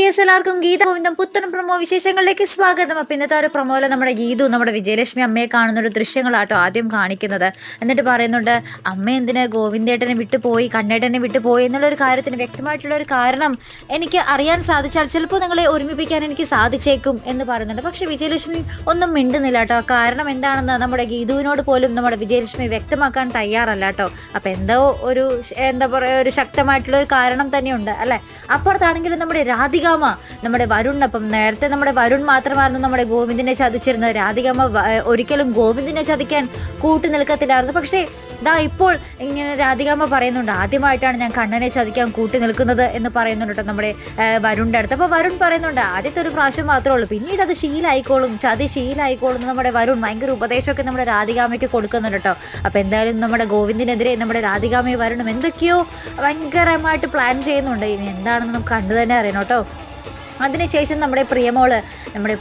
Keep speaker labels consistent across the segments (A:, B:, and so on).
A: Yes, എല്ലാവർക്കും ഗീത ഗോവിന്ദം പുത്തൻ promo വിശേഷങ്ങളിലേക്ക് സ്വാഗതം. അപ്പം ഇന്നത്തെ ഒരു പ്രൊമോയിൽ നമ്മുടെ ഗീതു നമ്മുടെ വിജയലക്ഷ്മി അമ്മയെ കാണുന്ന ഒരു ദൃശ്യങ്ങളാട്ടോ ആദ്യം കാണിക്കുന്നത്. എന്നിട്ട് പറയുന്നുണ്ട്, അമ്മ എന്തിനാ ഗോവിന്ദേട്ടനെ വിട്ടുപോയി, കണ്ണേട്ടനെ വിട്ടുപോയി എന്നുള്ളൊരു കാര്യത്തിന് വ്യക്തമായിട്ടുള്ള ഒരു കാരണം എനിക്ക് അറിയാൻ സാധിച്ചാൽ ചിലപ്പോൾ നിങ്ങളെ ഒരുമിപ്പിക്കാൻ എനിക്ക് സാധിച്ചേക്കും എന്ന് പറയുന്നുണ്ട്. പക്ഷെ വിജയലക്ഷ്മി ഒന്നും മിണ്ടുന്നില്ല കേട്ടോ. കാരണം എന്താണെന്ന് നമ്മുടെ ഗീതുവിനോട് പോലും നമ്മുടെ വിജയലക്ഷ്മി വ്യക്തമാക്കാൻ തയ്യാറല്ല കേട്ടോ. അപ്പം എന്തോ ഒരു എന്താ പറയുക, ഒരു ശക്തമായിട്ടുള്ള ഒരു കാരണം തന്നെയുണ്ട് അല്ലേ. അപ്പുറത്താണെങ്കിലും നമ്മുടെ രാധികാമ്മ നമ്മുടെ വരുണിനൊപ്പം, നേരത്തെ നമ്മുടെ വരുൺ മാത്രമായിരുന്നു നമ്മുടെ ഗോവിന്ദിനെ ചതിച്ചിരുന്നത്. രാധികാമ്മ ഒരിക്കലും ഗോവിന്ദിനെ ചതിക്കാൻ കൂട്ടു നിൽക്കത്തില്ലായിരുന്നു. പക്ഷേ ദാ ഇപ്പോൾ ഇങ്ങനെ രാധികാമ്മ പറയുന്നുണ്ട്, ആദ്യമായിട്ടാണ് ഞാൻ കണ്ണനെ ചതിക്കാൻ കൂട്ടു നിൽക്കുന്നത് എന്ന് പറയുന്നുണ്ട് കേട്ടോ നമ്മുടെ വരുണിൻ്റെ അടുത്ത്. അപ്പോൾ വരുൺ പറയുന്നുണ്ട്, ആദ്യത്തെ ഒരു പ്രാവശ്യം മാത്രമേ ഉള്ളൂ, പിന്നീട് അത് ശീലമായിക്കോളും, ചതി ശീലമായിക്കോളും എന്ന് നമ്മുടെ വരുൺ ഭയങ്കര ഉപദേശമൊക്കെ നമ്മുടെ രാധികാമ്മയ്ക്ക് കൊടുക്കുന്നുണ്ട് കേട്ടോ. അപ്പോൾ എന്തായാലും നമ്മുടെ ഗോവിന്ദിനെതിരെ നമ്മുടെ രാധികാമ്മയും വരുണും എന്തൊക്കെയോ ഭയങ്കരമായിട്ട് പ്ലാൻ ചെയ്യുന്നുണ്ട്. ഇനി എന്താണെന്ന് നമുക്ക് കണ്ടു തന്നെ അറിയണം കേട്ടോ. അതിനുശേഷം നമ്മുടെ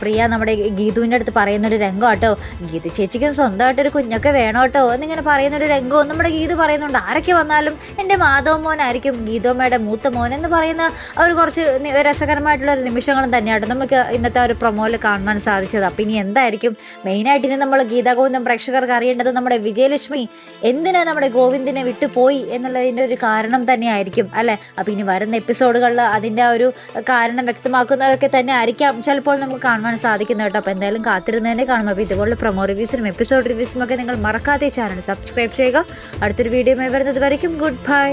A: പ്രിയ നമ്മുടെ ഗീതുവിൻ്റെ അടുത്ത് പറയുന്നൊരു രംഗം കേട്ടോ, ഗീതു ചേച്ചിക്കും സ്വന്തമായിട്ടൊരു കുഞ്ഞൊക്കെ വേണം കേട്ടോ എന്നിങ്ങനെ പറയുന്നൊരു രംഗവും നമ്മുടെ ഗീതു പറയുന്നുണ്ട്, ആരൊക്കെ വന്നാലും എൻ്റെ മാധവ മോനായിരിക്കും ഗീതമ്മയുടെ മൂത്ത മോൻ എന്ന് പറയുന്ന ഒരു കുറച്ച് രസകരമായിട്ടുള്ള ഒരു നിമിഷങ്ങളും തന്നെയാണ് നമുക്ക് ഇന്നത്തെ ഒരു പ്രൊമോയിൽ കാണാൻ സാധിച്ചത്. അപ്പം ഇനി എന്തായിരിക്കും മെയിനായിട്ട് ഇനി നമ്മൾ ഗീതാഗോവിന്ദം പ്രേക്ഷകർക്ക് അറിയേണ്ടത്, നമ്മുടെ വിജയലക്ഷ്മി എന്തിനാ നമ്മുടെ ഗോവിന്ദിനെ വിട്ടുപോയി എന്നുള്ളതിൻ്റെ ഒരു കാരണം തന്നെയായിരിക്കും അല്ലേ. അപ്പം ഇനി വരുന്ന എപ്പിസോഡുകളിൽ അതിൻ്റെ ആ ഒരു കാരണം വ്യക്തമാക്കുന്നതൊക്കെ തന്നെ ആയിരിക്കാം ചിലപ്പോൾ നമുക്ക് കാണുവാൻ സാധിക്കുന്നത് കേട്ടോ. അപ്പോൾ എന്തായാലും കാത്തിരുന്നതിനെ കാണും. അപ്പോൾ ഇതുപോലുള്ള പ്രൊമോ റിവ്യൂസിനും എപ്പിസോഡ് റിവ്യൂസിനും ഒക്കെ നിങ്ങൾ മറക്കാതെ ചാനൽ സബ്സ്ക്രൈബ് ചെയ്യുക. അടുത്തൊരു വീഡിയോ വരുന്നത് വരയ്ക്കും ഗുഡ് ബൈ.